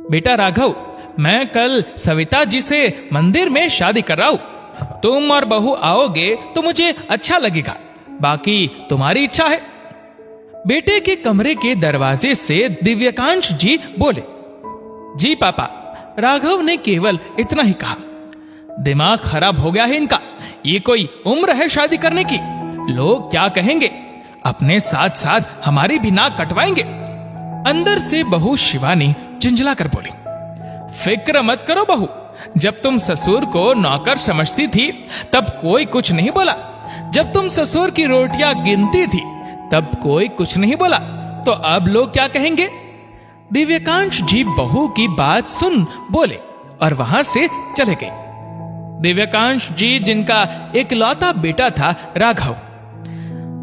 बेटा राघव, मैं कल सविता जी से मंदिर में शादी कर रहा हूं। तुम और बहू आओगे तो मुझे अच्छा लगेगा, बाकी तुम्हारी इच्छा है। बेटे के कमरे के दरवाजे से दिव्यकांश जी बोले। जी पापा। राघव ने केवल इतना ही कहा। दिमाग खराब हो गया है इनका, ये कोई उम्र है शादी करने की? लोग क्या कहेंगे? अपने साथ साथ हमारी भी नाक कटवाएंगे। अंदर से बहू शिवानी झुंझला कर बोली, फिक्र मत करो बहू, जब तुम ससुर को नौकर समझती थी तब कोई कुछ नहीं बोला। जब तुम ससुर की रोटियां गिनती थी तब कोई कुछ नहीं बोला, तो अब लोग क्या कहेंगे? दिव्यकांश जी बहू की बात सुन बोले और वहां से चले गए। दिव्यकांश जी जिनका इकलौता बेटा था राघव।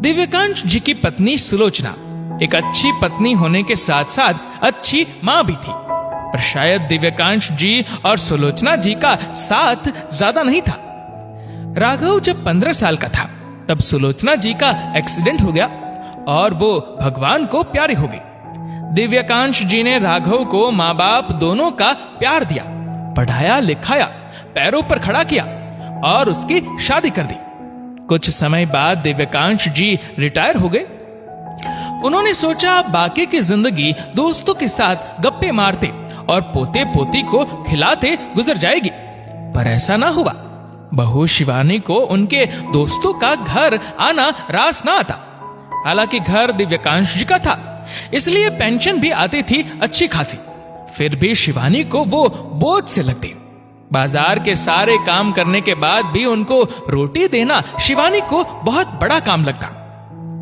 दिव्यकांश जी की पत्नी सुलोचना एक अच्छी पत्नी होने के साथ साथ अच्छी मां भी थी, पर शायद दिव्यकांश जी और सुलोचना जी का साथ ज्यादा नहीं था। राघव जब 15 साल का था तब सुलोचना जी का एक्सीडेंट हो गया और वो भगवान को प्यारी हो गई। दिव्यकांश जी ने राघव को माँ बाप दोनों का प्यार दिया, पढ़ाया लिखाया, पैरों पर खड़ा किया और उसकी शादी कर दी। कुछ समय बाद दिव्यकांश जी रिटायर हो गए। उन्होंने सोचा बाकी की जिंदगी दोस्तों के साथ गप्पे मारते और पोते पोती को खिलाते गुजर जाएगी, पर ऐसा ना हुआ। बहू शिवानी को उनके दोस्तों का घर आना रास ना आता। हालांकि घर दिव्यकांश जी का था, इसलिए पेंशन भी आती थी अच्छी खासी, फिर भी शिवानी को वो बोझ से लगती। बाजार के सारे काम करने के बाद भी उनको रोटी देना शिवानी को बहुत बड़ा काम लगता।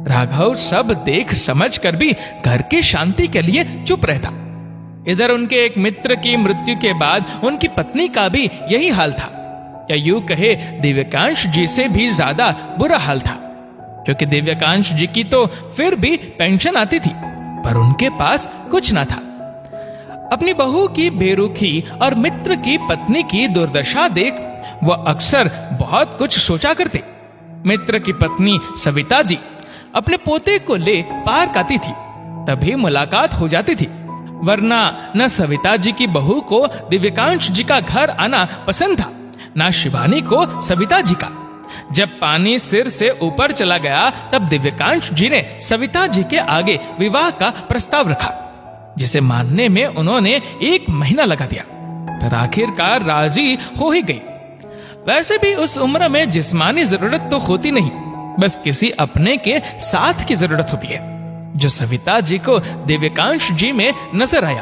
राघव सब देख समझ कर भी घर की शांति के लिए चुप रहता। इधर उनके एक मित्र की मृत्यु के बाद उनकी पत्नी का भी यही हाल था, या यूं कहे दिव्यकांश जी से भी ज्यादा बुरा हाल था, क्योंकि दिव्यकांश जी की तो फिर भी पेंशन आती थी, पर उनके पास कुछ ना था। अपनी बहू की बेरुखी और मित्र की पत्नी की दुर्दशा देख वह अक्सर बहुत कुछ सोचा करते। मित्र की पत्नी सविता जी अपने पोते को ले पार्क आती थी, तभी मुलाकात हो जाती थी, वरना न सविता जी की बहू को दिव्यकांश जी का घर आना पसंद था, न शिवानी को सविता जी का। जब पानी सिर से ऊपर चला गया तब दिव्यकांश जी ने सविता जी के आगे विवाह का प्रस्ताव रखा, जिसे मानने में उन्होंने 1 महीना लगा दिया, पर आखिरकार राजी हो ही गई। वैसे भी उस उम्र में जिस्मानी जरूरत तो होती नहीं, बस किसी अपने के साथ की जरूरत होती है, जो सविता जी को दिव्यकांश जी में नजर आया।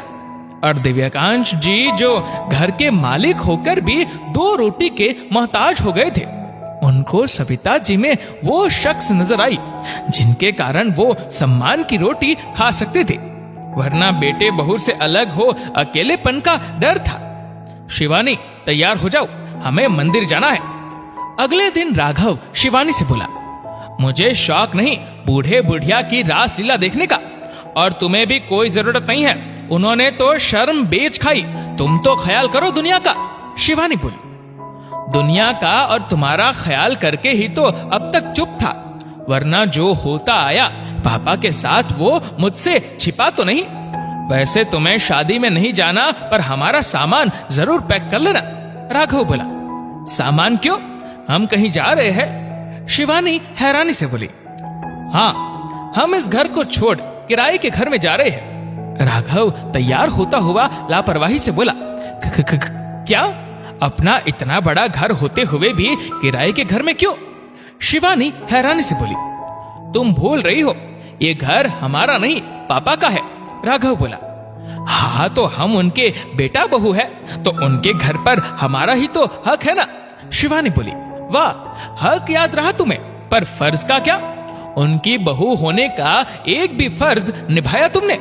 और दिव्यकांश जी जो घर के मालिक होकर भी 2 रोटी के मोहताज हो गए थे, उनको सविता जी में वो शख्स नजर आई जिनके कारण वो सम्मान की रोटी खा सकते थे, वरना बेटे बहू से अलग हो अकेलेपन का डर था। शिवानी तैयार हो जाओ, हमें मंदिर जाना है। अगले दिन राघव शिवानी से बोला, मुझे शौक नहीं बूढ़े बुढ़िया की रास लीला देखने का, और तुम्हें भी कोई जरूरत नहीं है, उन्होंने तो शर्म बेच खाई, तुम तो ख्याल करो दुनिया का। शिवानी बोली, दुनिया का और तुम्हारा ख्याल करके ही तो अब तक चुप था, वरना जो होता आया पापा के साथ वो मुझसे छिपा तो नहीं। वैसे तुम्हें शादी में नहीं जाना, पर हमारा सामान जरूर पैक कर लेना। राघव बोला, सामान क्यों, हम कहीं जा रहे हैं? शिवानी हैरानी से बोली, हाँ, हम इस घर को छोड़ किराए के घर में जा रहे हैं। राघव तैयार होता हुआ लापरवाही से बोला, क्या? अपना इतना बड़ा घर होते हुए भी किराए के घर में क्यों? शिवानी हैरानी से बोली, तुम भूल रही हो, ये घर हमारा नहीं पापा का है। राघव बोला, हाँ तो हम उनके बेटा बहू है, तो उनके घर पर हमारा ही तो हक है ना। शिवानी बोली, वाह, हक याद रहा तुम्हें, पर फर्ज का क्या? उनकी बहू होने का एक भी फर्ज निभाया तुमने,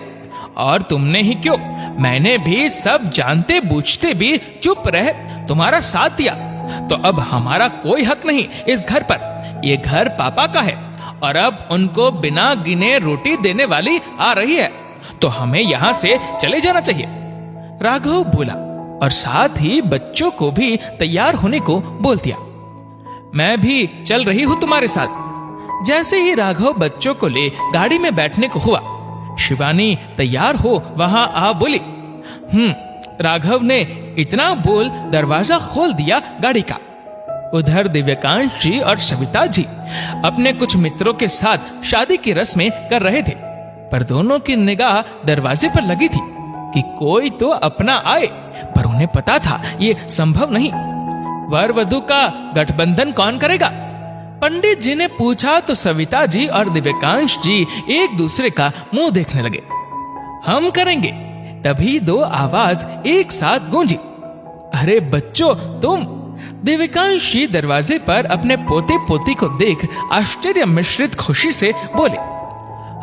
और तुमने ही क्यों, मैंने भी सब जानते बूझते भी चुप रह तुम्हारा साथ दिया। तो अब हमारा कोई हक नहीं इस घर पर, ये घर पापा का है, और अब उनको बिना गिने रोटी देने वाली आ रही है, तो हमें यहाँ से चले जाना चाहिए। राघव बोला, और साथ ही बच्चों को भी तैयार होने को बोल दिया। मैं भी चल रही हूँ तुम्हारे साथ। जैसे ही राघव बच्चों को ले गाड़ी में बैठने को हुआ, शिवानी तैयार हो वहां आ बोली, राघव ने इतना बोल दरवाजा खोल दिया गाड़ी का। उधर दिव्यकांश जी और सविता जी अपने कुछ मित्रों के साथ शादी की रस्में कर रहे थे, पर दोनों की निगाह दरवाजे पर लगी थी कि कोई तो अपना आए, पर उन्हें पता था ये संभव नहीं। वर वधू का गठबंधन कौन करेगा? पंडित जी ने पूछा तो सविता जी और दिव्यकांश जी एक दूसरे का मुंह देखने लगे। हम करेंगे। तभी दो आवाज एक साथ गूंजी, अरे बच्चों तुम। दिव्यकांश जी दरवाजे पर अपने पोते पोती को देख आश्चर्य मिश्रित खुशी से बोले,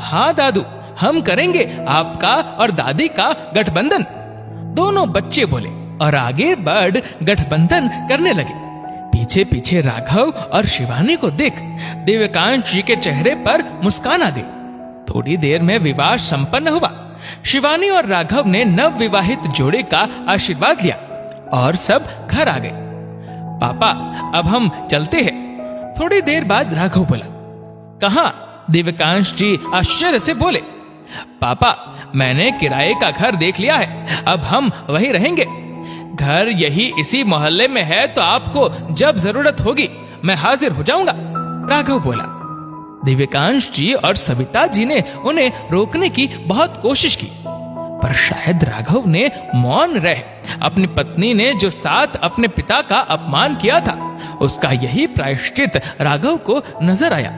हाँ दादू, हम करेंगे आपका और दादी का गठबंधन। दोनों बच्चे बोले और आगे बढ़ गठबंधन करने लगे। पीछे पीछे राघव और शिवानी को देख दिव्यकांश जी के चेहरे पर मुस्कान आ गई। थोड़ी देर में विवाह संपन्न हुआ। शिवानी और राघव ने नव विवाहित जोड़े का आशीर्वाद लिया और सब घर आ गए। पापा अब हम चलते हैं। थोड़ी देर बाद राघव बोला, कहां? दिव्यकांश जी आश्चर्य से बोले, पापा मैंने किराए का घर देख लिया है, अब हम वहीं रहेंगे। घर यही इसी मोहल्ले में है, तो आपको जब जरूरत होगी मैं हाजिर हो जाऊंगा, राघव बोला। दिव्यकांश जी और सविता जी ने उन्हें रोकने की बहुत कोशिश की, पर शायद राघव ने मौन रह अपनी पत्नी ने जो साथ अपने पिता का अपमान किया था उसका यही प्रायश्चित राघव को नजर आया।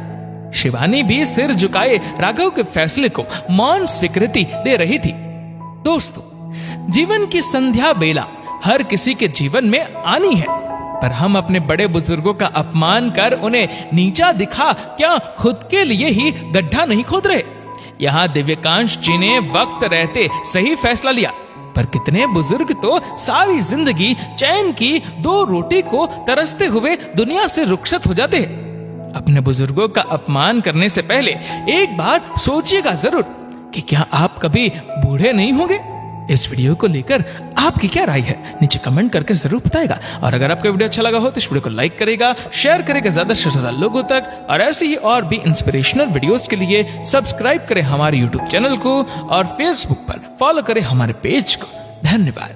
शिवानी भी सिर झुकाए राघव के फैसले को मौन स्वीकृति दे रही थी। दोस्तों, जीवन की संध्या बेला हर किसी के जीवन में आनी है, पर हम अपने बड़े बुजुर्गों का अपमान कर उन्हें नीचा दिखा क्या खुद के लिए ही गड्ढा नहीं खोद रहे? यहाँ दिव्यकांश जी ने वक्त रहते सही फैसला लिया, पर कितने बुजुर्ग तो सारी जिंदगी चैन की 2 रोटी को तरसते हुए दुनिया से रुखसत हो जाते हैं। अपने बुजुर्गों का अपमान करने से पहले एक बार सोचिएगा जरूर कि क्या आप कभी बूढ़े नहीं होंगे। इस वीडियो को लेकर आपकी क्या राय है, नीचे कमेंट करके जरूर बताएगा। और अगर आपको वीडियो अच्छा लगा हो तो इस वीडियो को लाइक करेगा, शेयर करेगा ज्यादा से ज्यादा लोगों तक, और ऐसे ही और भी इंस्पिरेशनल वीडियोस के लिए सब्सक्राइब करें हमारे यूट्यूब चैनल को और फेसबुक पर फॉलो करें हमारे पेज को। धन्यवाद।